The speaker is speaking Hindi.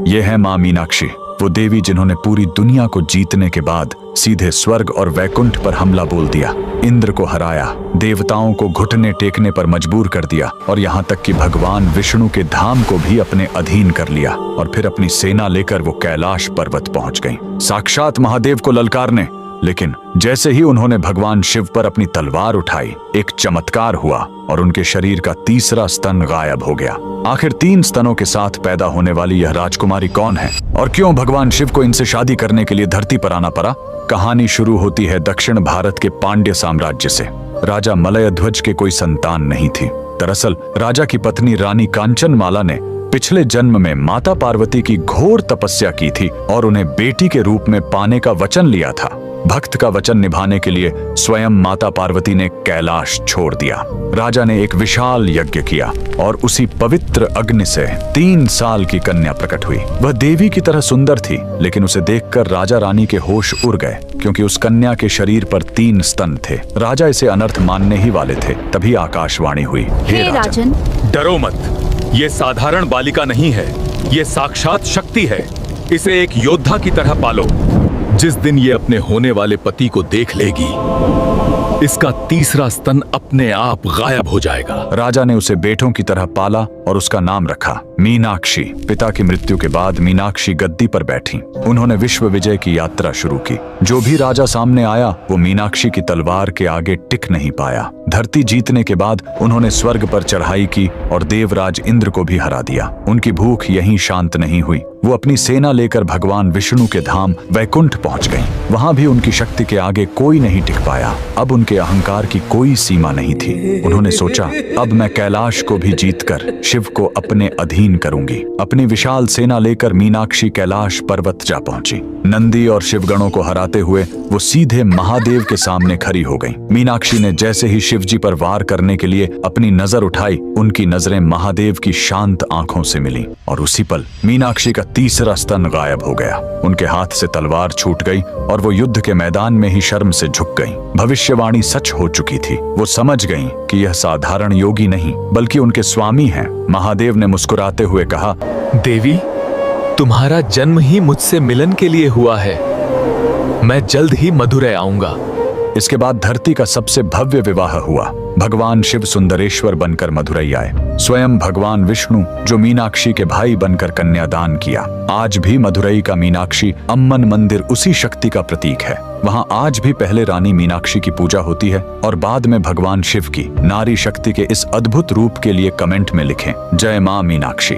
ये है माँ मीनाक्षी, वो देवी जिन्होंने पूरी दुनिया को जीतने के बाद सीधे स्वर्ग और वैकुंठ पर हमला बोल दिया, इंद्र को हराया, देवताओं को घुटने टेकने पर मजबूर कर दिया और यहाँ तक कि भगवान विष्णु के धाम को भी अपने अधीन कर लिया। और फिर अपनी सेना लेकर वो कैलाश पर्वत पहुंच गई, साक्षात महादेव को ललकारने। लेकिन जैसे ही उन्होंने भगवान शिव पर अपनी तलवार उठाई, एक चमत्कार हुआ और उनके शरीर का तीसरा स्तन गायब हो गया। आखिर 3 स्तनों के साथ पैदा होने वाली यह राजकुमारी कौन है और क्यों भगवान शिव को इनसे शादी करने के लिए धरती पर आना पड़ा? कहानी शुरू होती है दक्षिण भारत के पांड्य साम्राज्य से। राजा मलयध्वज के कोई संतान नहीं थी। दरअसल राजा की पत्नी रानी कांचनमाला ने पिछले जन्म में माता पार्वती की घोर तपस्या की थी और उन्हें बेटी के रूप में पाने का वचन लिया था। भक्त का वचन निभाने के लिए स्वयं माता पार्वती ने कैलाश छोड़ दिया। राजा ने एक विशाल यज्ञ किया और उसी पवित्र अग्नि से 3 साल की कन्या प्रकट हुई। वह देवी की तरह सुंदर थी, लेकिन उसे देखकर राजा रानी के होश उड़ गए, क्योंकि उस कन्या के शरीर पर 3 स्तन थे। राजा इसे अनर्थ मानने ही वाले थे, तभी आकाशवाणी हुई, हे राजन, डरो मत, ये साधारण बालिका नहीं है, ये साक्षात शक्ति है। इसे एक योद्धा की तरह पालो। जिस दिन ये अपने होने वाले पति को देख लेगी, इसका तीसरा स्तन अपने आप गायब हो जाएगा। राजा ने उसे बेटों की तरह पाला और उसका नाम रखा मीनाक्षी। पिता की मृत्यु के बाद मीनाक्षी गद्दी पर बैठी। उन्होंने विश्व विजय की यात्रा शुरू की। जो भी राजा सामने आया वो मीनाक्षी की तलवार के आगे टिक नहीं पाया। धरती जीतने के बाद उन्होंने स्वर्ग पर चढ़ाई की और देवराज इंद्र को भी हरा दिया। उनकी भूख यहीं शांत नहीं हुई। वो अपनी सेना लेकर भगवान विष्णु के धाम वैकुंठ पहुंच गईं। वहां भी उनकी शक्ति के आगे कोई नहीं टिक पाया। अब उनके अहंकार की कोई सीमा नहीं थी। उन्होंने सोचा, अब मैं कैलाश को भी जीतकर शिव को अपने अधीन करूंगी। अपनी विशाल सेना लेकर मीनाक्षी कैलाश पर्वत जा पहुंची। नंदी और शिवगणों को हराते हुए वो सीधे महादेव के सामने खड़ी हो गईं। मीनाक्षी ने जैसे ही शिवजी पर वार करने के लिए अपनी नजर उठाई, उनकी नजरें महादेव की शांत आंखों से मिली और उसी पल मीनाक्षी का तीसरा स्तन गायब हो गया। उनके हाथ से तलवार छूट गई और वो युद्ध के मैदान में ही शर्म से झुक गईं। भविष्यवाणी सच हो चुकी थी। वो समझ गईं कि यह साधारण योगी नहीं, बल्कि उनके स्वामी हैं। महादेव ने मुस्कुराते हुए कहा, देवी, तुम्हारा जन्म ही मुझसे मिलन के लिए हुआ है। मैं जल्द ही मधुरै आऊंगा। इसके बाद धरती का सबसे भव्य विवाह हुआ। भगवान शिव सुंदरेश्वर बनकर मधुरै आए। स्वयं भगवान विष्णु, जो मीनाक्षी के भाई बनकर कन्यादान किया। आज भी मधुरै का मीनाक्षी अम्मन मंदिर उसी शक्ति का प्रतीक है। वहां आज भी पहले रानी मीनाक्षी की पूजा होती है और बाद में भगवान शिव की। नारी शक्ति के इस अद्भुत रूप के लिए कमेंट में लिखें, जय मां मीनाक्षी।